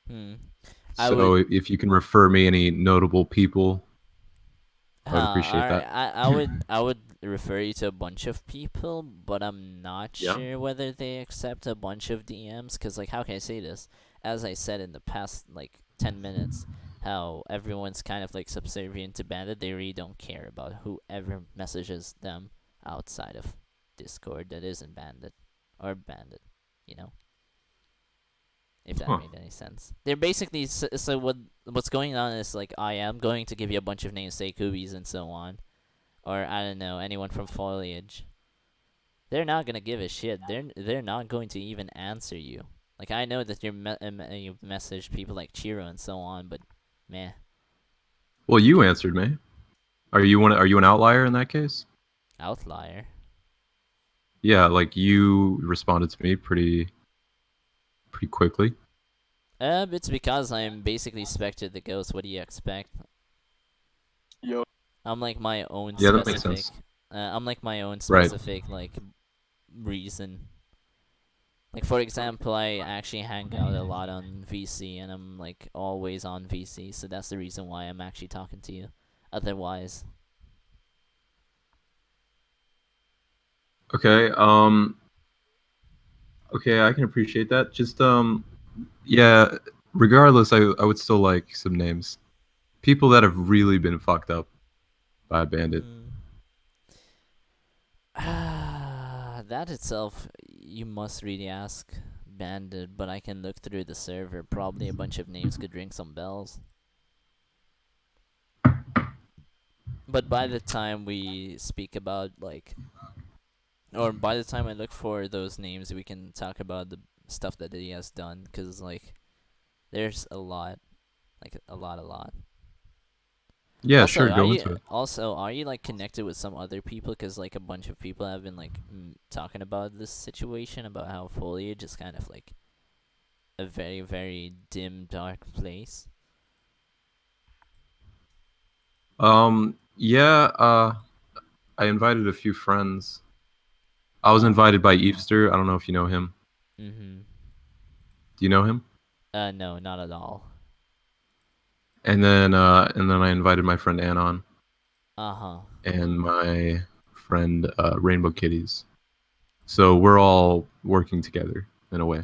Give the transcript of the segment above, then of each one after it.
Hmm. I So would. if you can refer me any notable people, I would appreciate Alright. that. I would refer you to a bunch of people, but I'm not Yeah. sure whether they accept a bunch of DMs. Cause like, how can I say this? As I said in the past, like 10 minutes, how everyone's kind of like subservient to Bandit. They really don't care about whoever messages them outside of Discord that isn't Bandit or Bandit. You know, if that Huh. made any sense. They're basically so what's going on is like I am going to give you a bunch of names, say Kubies and so on, or I don't know anyone from Foliage. They're not gonna give a shit. They're not going to even answer you. Like I know that you've messaged people like Chiro and so on, but meh, Well, you answered me. Are you an outlier in that case? outlier. Yeah, like you responded to me pretty quickly. It's because I'm basically Spectre the Ghost. What do you expect? Yo, I'm like my own Yeah, that makes specific. sense. I'm like my own Right. specific like reason. Like for example, I actually hang out a lot on VC, and I'm like always on VC, so that's the reason why I'm actually talking to you. Otherwise, Okay. Okay, I can appreciate that. Just yeah, regardless, I would still like some names. People that have really been fucked up by a bandit. hmm. That itself, you must really ask Bandit, but I can look through the server. Probably a bunch of names could ring some bells. But by the time we speak about like, or by the time I look for those names, we can talk about the stuff that he has done. Cause like, there's a lot, like a lot. Yeah, Also, sure, are go you into it. like connected with some other people? Cause like a bunch of people have been like talking about this situation about how foliage is kind of like a very very dim dark place. Yeah, I invited a few friends. I was Oh. invited by Eefster. I don't know if you know him. Mhm. Do you know him? No, not at all. And then I invited my friend Anon Uh huh. and my friend Rainbow Kitties. So we're all working together in a way,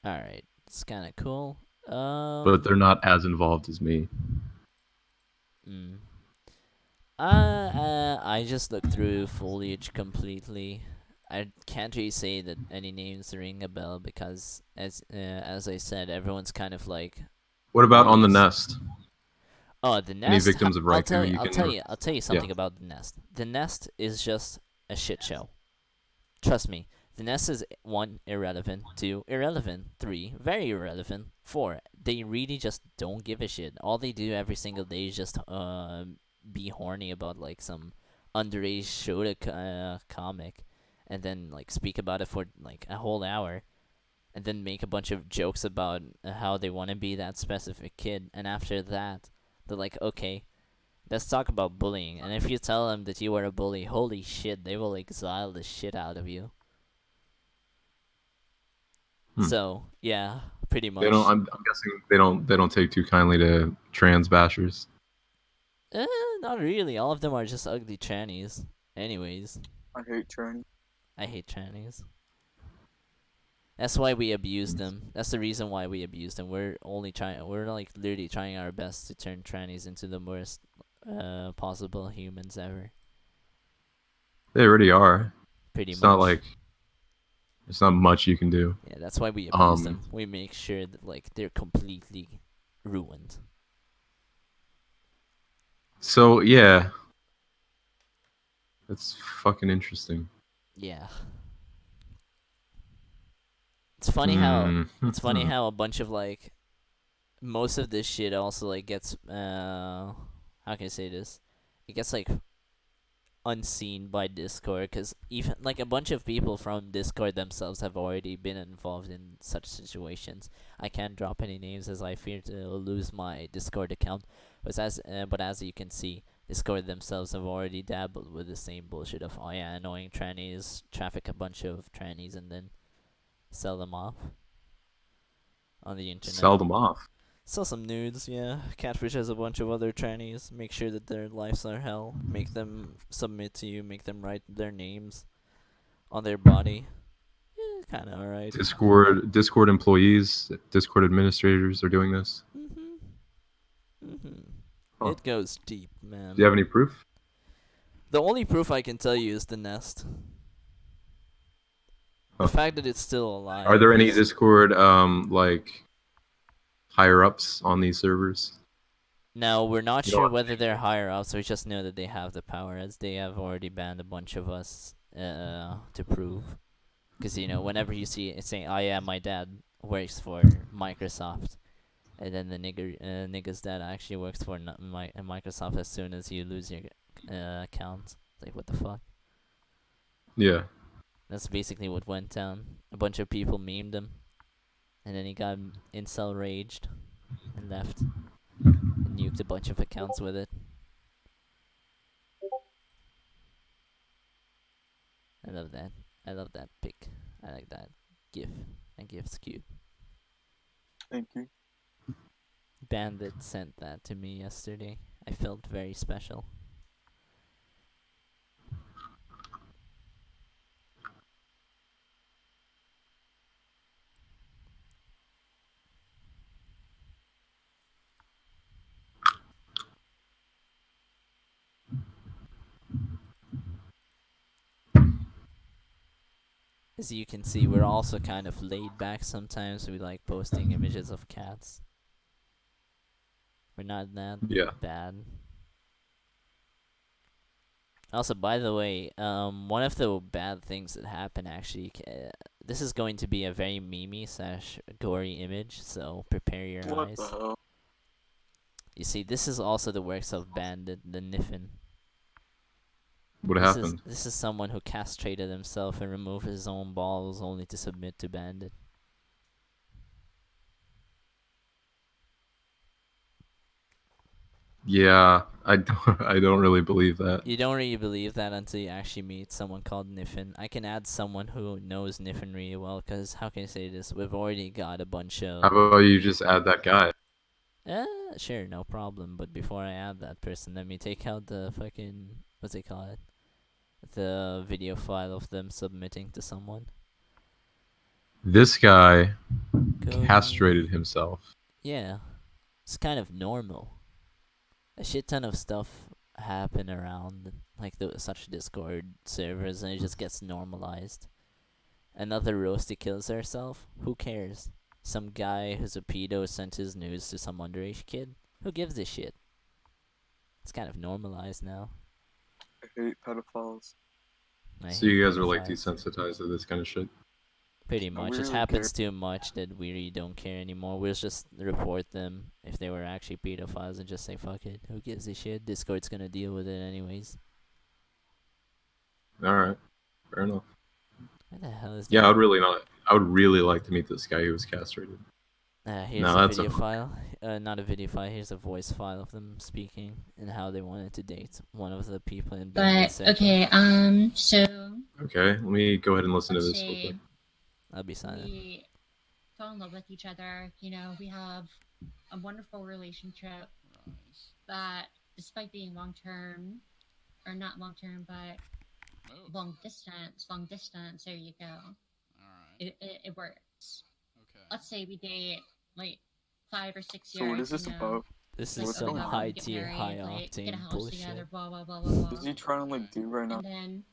All right. It's kind of cool. but they're not as involved as me. Mm. I just looked through foliage completely. I can't really say that any names ring a bell because, as I said, everyone's kind of like What about on the always. nest? Oh, the Any nest. victims of I'll tell Raikou you. you I'll can? tell you. I'll tell you Yeah. something about the nest. The nest is just a shit show. Trust me. The nest is one irrelevant, two irrelevant, three very irrelevant, four they really just don't give a shit. All they do every single day is just be horny about like some underage Shota comic, and then like speak about it for like a whole hour, and then make a bunch of jokes about how they want to be that specific kid. And after that, they're like, okay, let's talk about bullying. And if you tell them that you are a bully, holy shit, they will exile the shit out of you. Hmm. So yeah, pretty They don't. much. I'm guessing they don't take too kindly to trans bashers. Eh, not really. All of them are just ugly trannies. Anyways, I hate Trannies. I hate trannies. That's why we abuse them. That's the reason why we abuse them. We're only trying. We're like literally trying our best to turn trannies into the worst possible humans ever. They already are. Pretty It's not much. like there's not much you can do. Yeah, that's why we abuse Um. them. We make sure that like they're completely ruined. So yeah, that's fucking interesting. Yeah. It's funny how Hmm. a bunch of like most of this shit also like gets how can I say this? It gets like unseen by Discord because even like a bunch of people from Discord themselves have already been involved in such situations. I can't drop any names as I fear to lose my Discord account, but as you can see, Discord themselves have already dabbled with the same bullshit of oh yeah, annoying trannies, traffic a bunch of trannies and then sell them off on the internet. Sell them off. Saw some nudes, yeah. Catfish has a bunch of other trannies. Make sure that their lives are hell. Make them submit to you. Make them write their names on their body. Kind of alright. Discord employees, Discord administrators are doing this. Mhm. Mhm. Huh. It goes deep, Do you man. have any proof? The only proof I can tell you is the nest. The Huh. fact that it's still Are alive there any is. Discord like higher ups on these servers? Now, we're not You don't sure have whether to they're higher ups, we just know that they have the power, as they have already banned a bunch of us to prove. Because, whenever you see it saying, oh yeah, my dad works for Microsoft, and then the nigga's dad actually works for Microsoft as soon as you lose your account. It's like, what the fuck? Yeah. That's basically what went down. A bunch of people memed him, and then he got incel raged and left and nuked a bunch of accounts with it. I love that. I love that pic. I like that gif. That gif's cute. Thank you. Bandit sent that to me yesterday. I felt very special. As you can see, we're also kind of laid back sometimes. We like posting images of cats. We're not that Yeah. bad. Also, by the way, one of the bad things that happened actually, this is going to be a very memey slash gory image, so prepare your What the eyes. hell? You see, this is also the works of Bandit the Kniffen. What This is happened? this is someone who castrated himself and removed his own balls only to submit to Bandit. Yeah, I don't really believe that. You don't really believe that until you actually meet someone called Kniffen. I can add someone who knows Kniffen really well, because how can I say this? We've already got a bunch How of. about you just add that guy? Sure, no problem. But before I add that person, let me take out the fucking. What's it called? The video file of them submitting to someone. This guy Go to. castrated himself. Yeah, it's kind of normal. A shit ton of stuff happen around like such Discord servers, and it just gets normalized. Another roasty kills herself. Who cares? Some guy who's a pedo sent his nudes to some underage kid. Who gives a shit? It's kind of normalized now. I hate pedophiles. I So hate you guys are like pedophiles. desensitized to this kind of shit. Pretty No, we much. It really care. happens too much that we really don't care anymore. We'll just report them if they were actually pedophiles and just say, fuck it. Who gives a shit? Discord's gonna deal with it anyways. All right, fair enough. Where the hell is Yeah, that? I would really like to meet this guy who was castrated. Here's No, a that's a video file. Not a video file. Here's a voice file of them speaking and how they wanted to date one of the people in Bandit But Server. okay, so okay. Let me go ahead and listen to let's this real say quick. I'll be silent. we fall in love with each other. We have a wonderful relationship that, despite being long term, or not long term, but long distance. There you go. Alright. It works. Okay. Let's say we date like 5 or 6 So years. what is this about? This Like, is What's some going on? high get tier, married, high like, get a octane house bullshit. together, blah blah blah blah blah. What is he trying to like do right now? And then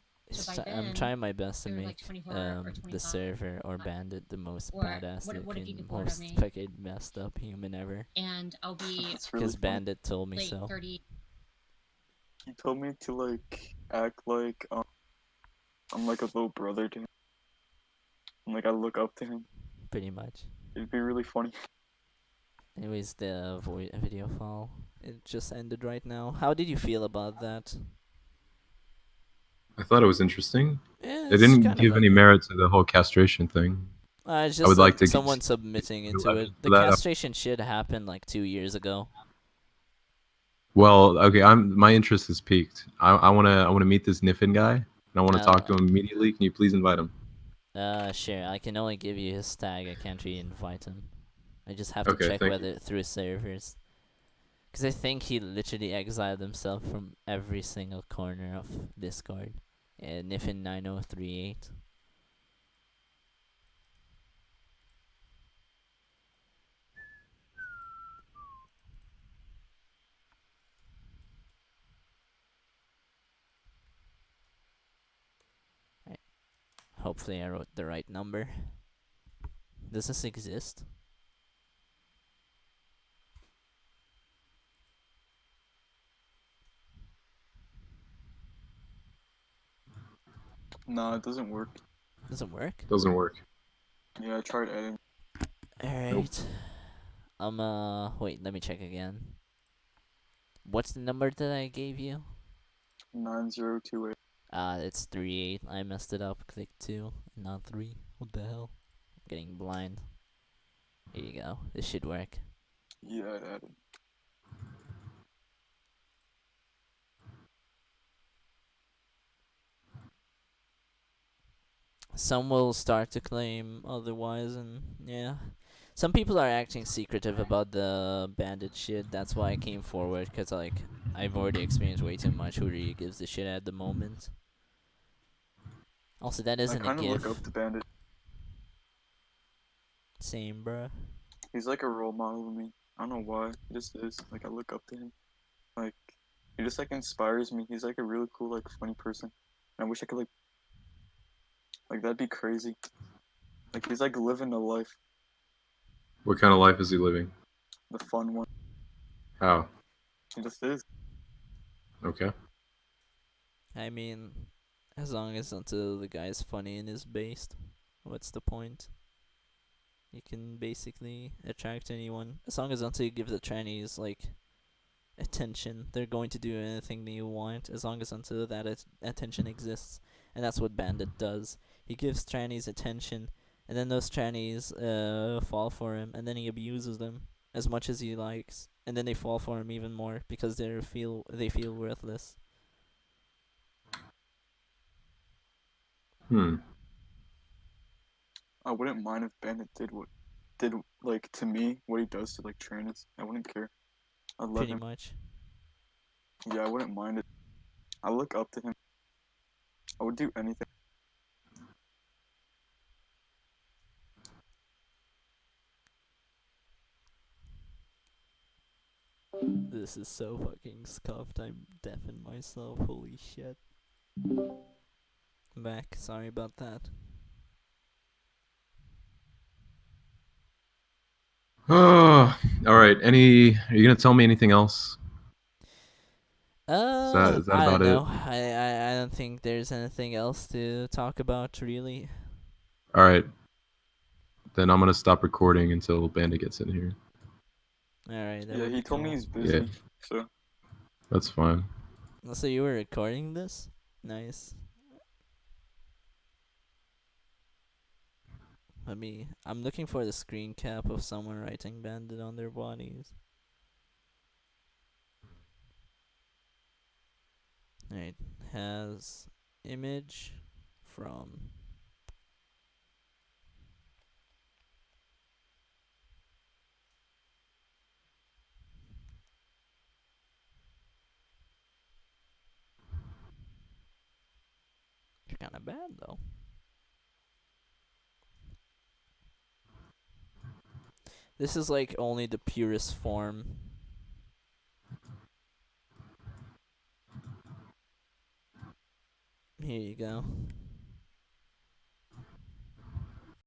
I'm then, trying my best to you're, make like, 24 or the 25. server or Bandit the most Or badass what if you looking, get bored of most me? fucking messed up human ever. And I'll be That's really Because funny. Bandit told me like so. 30. He told me to like act like I'm like a little brother to him. And, like I look up to him. Pretty much. It'd be really funny. Anyways, the video file. It just ended right now. How did you feel about that? I thought it was interesting. Yeah, It it's didn't kind of give any merit to the whole castration thing. it's I would just like to someone see submitting new into it. evidence The for that. castration shit happened like 2 years ago. Well, okay, my interest is peaked. I wanna meet this Kniffen guy, and I wanna talk to him immediately. Can you please invite him? Sure. I can only give you his tag. I can't really invite him. I just have to Okay, check thank you. whether through servers. Because I think he literally exiled himself from every single corner of Discord. Kniffen 9038. Right. Hopefully I wrote the right number. Does this exist? Nah, it doesn't work. Doesn't work? Doesn't work. Yeah, I tried adding. Nope. Alright. Wait, let me check again. What's the number that I gave you? 9028. It's 38. I messed it up. Click 2, not 3. What the hell? I'm getting blind. Here you go. This should work. Yeah, I added. Some will start to claim otherwise, and yeah. Some people are acting secretive about the bandit shit. That's why I came forward, because, like, I've already experienced way too much. Who really gives a shit at the moment? Also, that I isn't a kind of look GIF. up to Bandit. Same, bruh. He's like a role model to me. I don't know why. He just is. Like, I look up to him. Like, he just, like, inspires me. He's, like, a really cool, like, funny person. And I wish I could, like, that'd be crazy. Like, he's, like, living a life. What kind of life is he living? The fun one. How? He just is. Okay. I mean, as long as until the guy's funny and is based, what's the point? You can basically attract anyone. As long as until you give the Trannies, like, attention, they're going to do anything that you want, as long as until that attention exists. And that's what Bandit does. He gives Trannies attention, and then those Trannies fall for him, and then he abuses them as much as he likes, and then they fall for him even more because they feel worthless. I wouldn't mind if Bandit did, like, to me, what he does to, like, Trannies. I wouldn't care. I'd let Pretty him. much. Yeah, I wouldn't mind it. I look up to him. I would do anything. This is so fucking scuffed. I'm deafened myself. Holy shit. I'm back. Sorry about that. Oh, all right. Are you gonna tell me anything else? Is that I don't about it? know. I don't think there's anything else to talk about, really. All right. Then I'm gonna stop recording until Bandit gets in here. Alright, that Yeah, would he be told me cool. he's busy. So, That's fine. So you were recording this? Nice. I'm looking for the screen cap of someone writing bandit on their bodies. Alright, has image from it's kinda bad though. This is like only the purest form. Here you go.